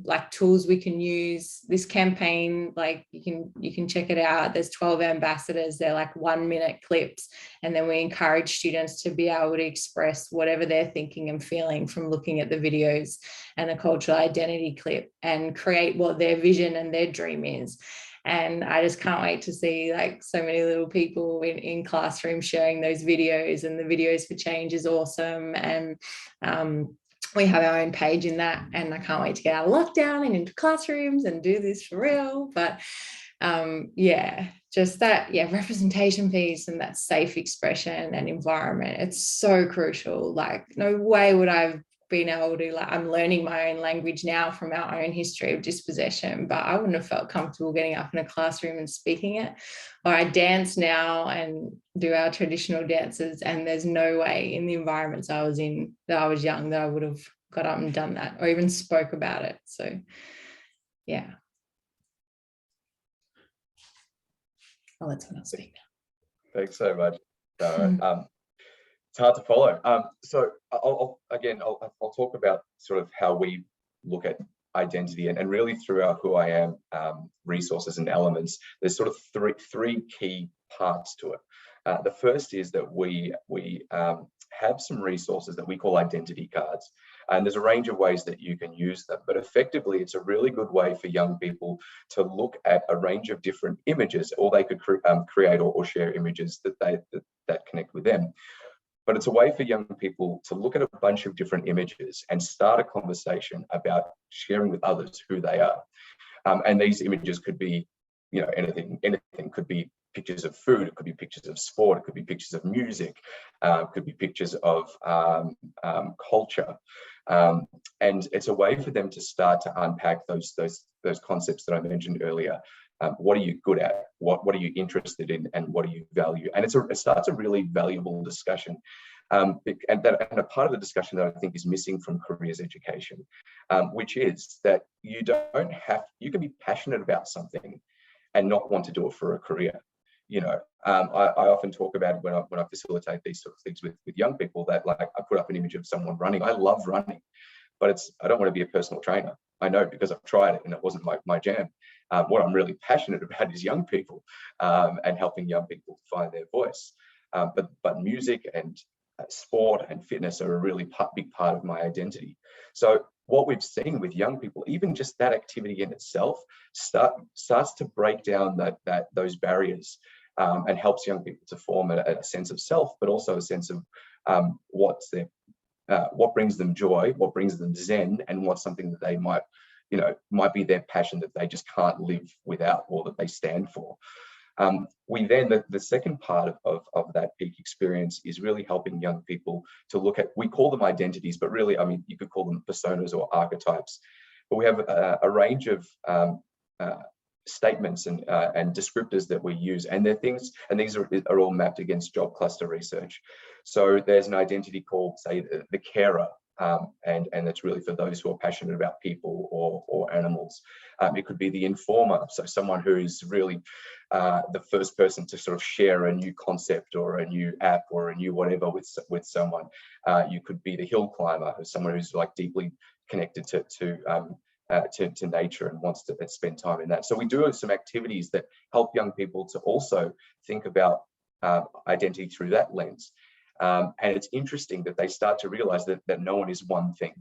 like tools we can use. This campaign, like you can check it out. There's 12 ambassadors. They're like 1-minute clips, and then we encourage students to be able to express whatever they're thinking and feeling from looking at the videos and the cultural identity clip, and create what their vision and their dream is. And I just can't wait to see, like, so many little people in classrooms sharing those videos, and the Videos for Change is awesome. And we have our own page in that, and I can't wait to get out of lockdown and into classrooms and do this for real. But yeah, just that, yeah, representation piece and that safe expression and environment, it's so crucial. Like, no way would I have been able to, like, I'm learning my own language now from our own history of dispossession, but I wouldn't have felt comfortable getting up in a classroom and speaking it. Or I dance now and do our traditional dances, and there's no way in the environments I was in that I was young that I would have got up and done that or even spoke about it. So yeah, I'll let someone else speak now. Thanks so much, Tara. It's hard to follow. So I'll talk about sort of how we look at identity, and really through our Who I Am resources and elements. There's sort of three key parts to it. The first is that we have some resources that we call identity cards, and there's a range of ways that you can use them, but effectively it's a really good way for young people to look at a range of different images, or they could create or share images that connect with them. But it's a way for young people to look at a bunch of different images and start a conversation about sharing with others who they are. And these images could be, anything could be pictures of food, it could be pictures of sport, it could be pictures of music, it could be pictures of culture. And it's a way for them to start to unpack those concepts that I mentioned earlier. What are you good at? What are you interested in? And what do you value? And it starts a really valuable discussion. And a part of the discussion that I think is missing from careers education, which is that you can be passionate about something and not want to do it for a career. I often talk about it when I facilitate these sort of things with young people, that like I put up an image of someone running. I love running, but I don't want to be a personal trainer. I know, because I've tried it and it wasn't my jam. What I'm really passionate about is young people, and helping young people find their voice. But music and sport and fitness are a really big part of my identity. So what we've seen with young people, even just that activity in itself starts to break down those barriers, and helps young people to form a sense of self, but also a sense of what brings them joy, what brings them zen, and what's something that they might be their passion that they just can't live without, or that they stand for. The second part of that peak experience is really helping young people to look at, we call them identities, but really, I mean, you could call them personas or archetypes. But we have a range of statements and descriptors that we use, and they're things, and these are all mapped against job cluster research. So there's an identity called, say, the carer, and it's really for those who are passionate about people or animals. It could be the informer, so someone who's really the first person to sort of share a new concept or a new app or a new whatever with someone. You could be the hill climber, who's someone who's like deeply connected to nature and wants to spend time in that. So we do some activities that help young people to also think about identity through that lens. And it's interesting that they start to realize that no one is one thing,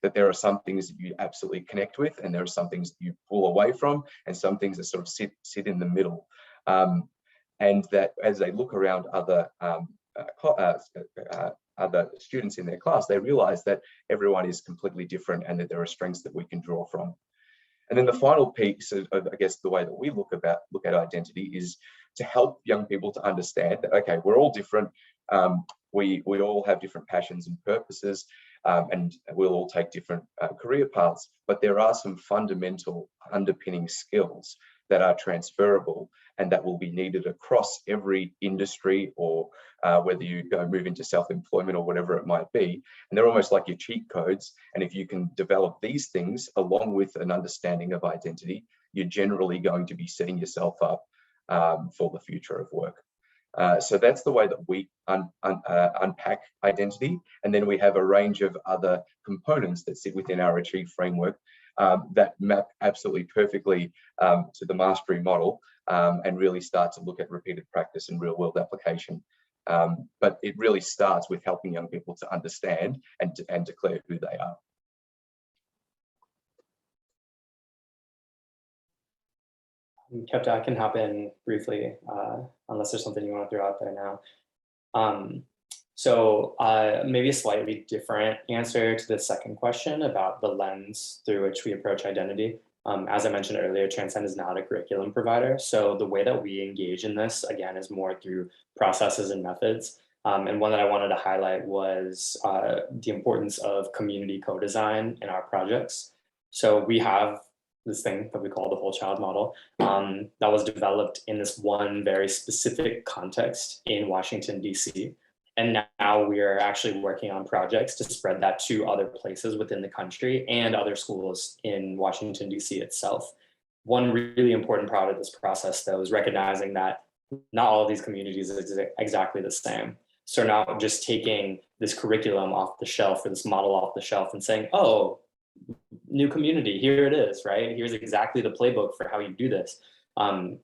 that there are some things that you absolutely connect with, and there are some things that you pull away from, and some things that sort of sit in the middle. And that as they look around other students in their class, they realize that everyone is completely different, and that there are strengths that we can draw from. And then the final piece of, I guess, the way that we look at identity is to help young people to understand that, okay, we're all different. We all have different passions and purposes, and we'll all take different career paths, but there are some fundamental underpinning skills that are transferable and that will be needed across every industry, or whether you move into self-employment or whatever it might be. And they're almost like your cheat codes. And if you can develop these things along with an understanding of identity, you're generally going to be setting yourself up for the future of work. So that's the way that we unpack identity. And then we have a range of other components that sit within our Achieve framework that map absolutely perfectly to the mastery model, and really start to look at repeated practice and real world application. But it really starts with helping young people to understand and declare who they are. Kevta, I can hop in briefly, unless there's something you want to throw out there now. So maybe a slightly different answer to the second question about the lens through which we approach identity. As I mentioned earlier, Transcend is not a curriculum provider. So the way that we engage in this, again, is more through processes and methods. And one that I wanted to highlight was the importance of community co-design in our projects. So we have this thing that we call the whole child model that was developed in this one very specific context in Washington, DC. And now we are actually working on projects to spread that to other places within the country and other schools in Washington, DC itself. One really important part of this process, though, is recognizing that not all of these communities are exactly the same. So not just taking this curriculum off the shelf or this model off the shelf and saying, oh, new community, here it is, right? Here's exactly the playbook for how you do this. The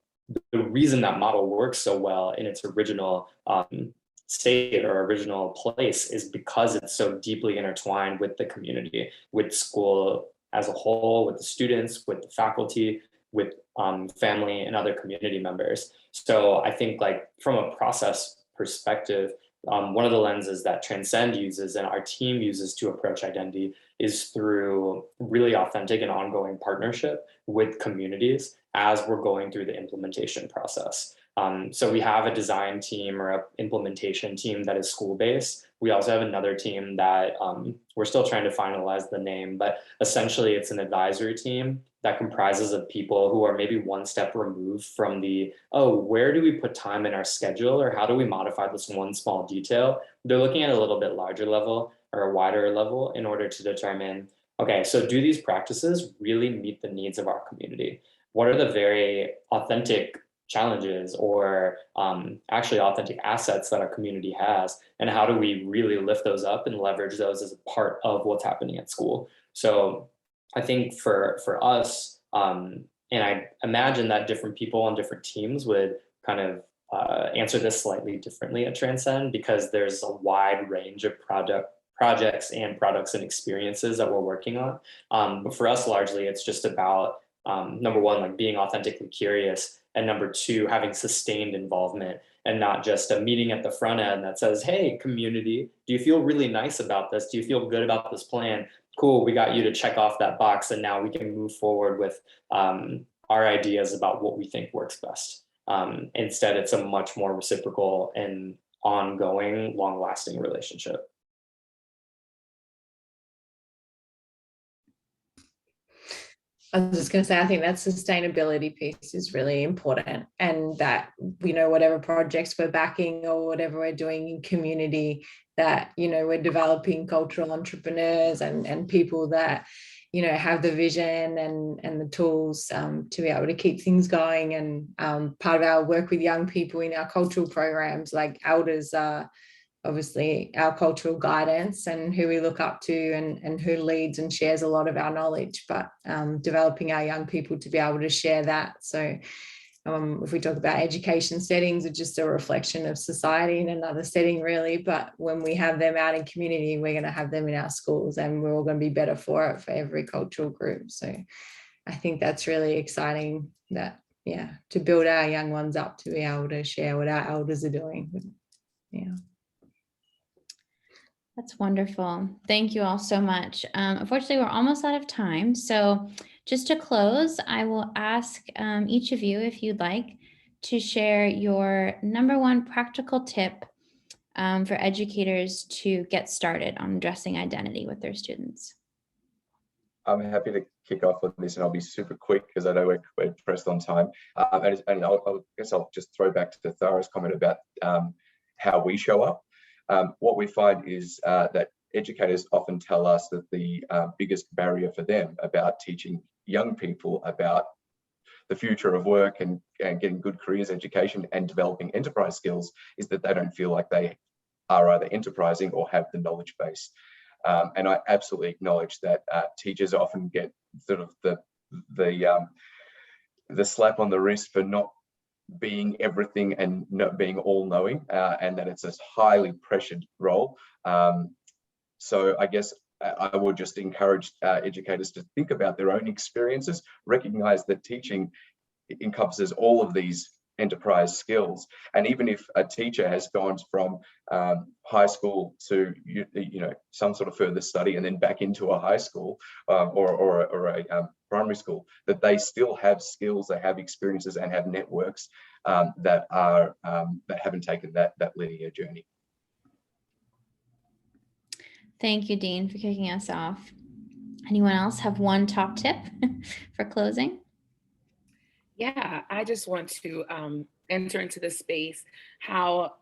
reason that model works so well in its original state or original place is because it's so deeply intertwined with the community, with school as a whole, with the students, with the faculty, with family and other community members. So I think, like, from a process perspective, one of the lenses that Transcend uses and our team uses to approach identity is through really authentic and ongoing partnership with communities as we're going through the implementation process. So we have a design team or an implementation team that is school-based. We also have another team that we're still trying to finalize the name, but essentially it's an advisory team that comprises of people who are maybe one step removed from the, oh, where do we put time in our schedule, or how do we modify this one small detail? They're looking at a little bit larger level or a wider level in order to determine, okay, so do these practices really meet the needs of our community? What are the very authentic challenges or actually authentic assets that our community has? And how do we really lift those up and leverage those as a part of what's happening at school? So I think for us, and I imagine that different people on different teams would kind of answer this slightly differently at Transcend, because there's a wide range of projects and products and experiences that we're working on. But for us, largely, it's just about number one, like being authentically curious, and number two, having sustained involvement, and not just a meeting at the front end that says, hey, community, do you feel really nice about this? Do you feel good about this plan? Cool, we got you to check off that box, and now we can move forward with our ideas about what we think works best. Instead, it's a much more reciprocal and ongoing, long-lasting relationship. I was just going to say, I think that sustainability piece is really important, and that, you know, whatever projects we're backing or whatever we're doing in community, that, you know, we're developing cultural entrepreneurs and people that, you know, have the vision and the tools to be able to keep things going. And part of our work with young people in our cultural programs, like elders are obviously our cultural guidance and who we look up to, and who leads and shares a lot of our knowledge, but developing our young people to be able to share that. So if we talk about education settings, it's just a reflection of society in another setting, really. But when we have them out in community, we're going to have them in our schools, and we're all going to be better for it, for every cultural group. So I think that's really exciting, that, yeah, to build our young ones up to be able to share what our elders are doing. Yeah. That's wonderful. Thank you all so much. Unfortunately, we're almost out of time. So just to close, I will ask each of you, if you'd like, to share your number one practical tip for educators to get started on addressing identity with their students. I'm happy to kick off with this, and I'll be super quick because I know we're pressed on time. And I guess I'll just throw back to Thara's comment about how we show up. What we find is that educators often tell us that the biggest barrier for them about teaching young people about the future of work and getting good careers education and developing enterprise skills is that they don't feel like they are either enterprising or have the knowledge base. And I absolutely acknowledge that teachers often get sort of the slap on the wrist for not being everything and not being all-knowing, and that it's a highly pressured role. So I guess I would just encourage educators to think about their own experiences, recognize that teaching encompasses all of these enterprise skills. And even if a teacher has gone from high school to some sort of further study and then back into a high school or a primary school, that they still have skills, they have experiences and have networks that haven't taken that linear journey. Thank you, Dean, for kicking us off. Anyone else have one top tip for closing? Yeah, I just want to enter into this space, how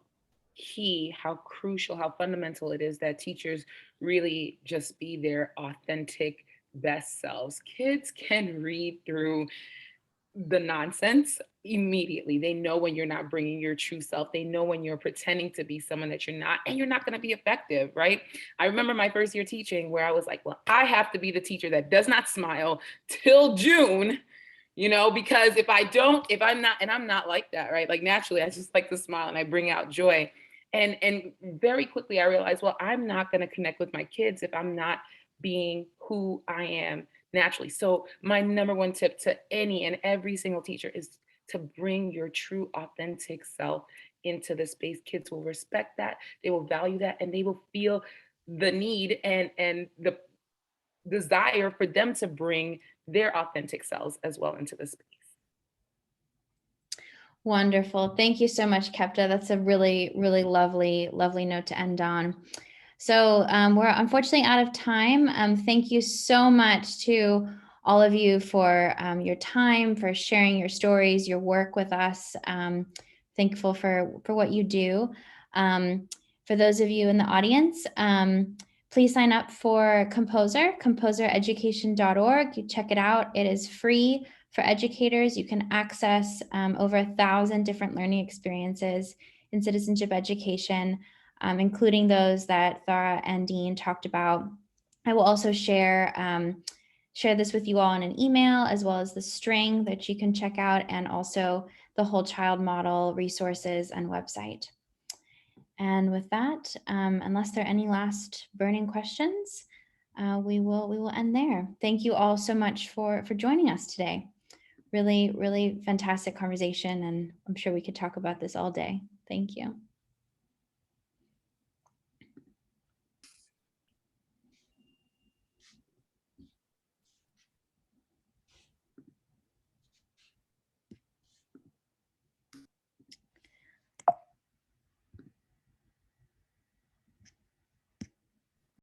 crucial, how fundamental it is that teachers really just be their authentic best selves. Kids can read through the nonsense immediately. They know when you're not bringing your true self. They know when you're pretending to be someone that you're not, and you're not going to be effective, right? I remember my first year teaching where I was like, well, I have to be the teacher that does not smile till June, because if I'm not, and I'm not like that, right? Like naturally, I just like to smile and I bring out joy. And very quickly I realized, well, I'm not going to connect with my kids if I'm not being who I am naturally. So my number one tip to any and every single teacher is to bring your true authentic self into the space. Kids will respect that, they will value that, and they will feel the need and the desire for them to bring their authentic selves as well into the space. Wonderful. Thank you so much, Kepta. That's a really, really lovely note to end on. So we're unfortunately out of time. Thank you so much to all of you for your time, for sharing your stories, your work with us. Thankful for what you do. For those of you in the audience, please sign up for Composer, composereducation.org. You check it out. It is free for educators. You can access over 1,000 different learning experiences in citizenship education, including those that Thara and Dean talked about. I will also share this with you all in an email, as well as the string that you can check out, and also the whole child model resources and website. And with that, unless there are any last burning questions, we will end there. Thank you all so much for joining us today. Really, really fantastic conversation, and I'm sure we could talk about this all day. Thank you.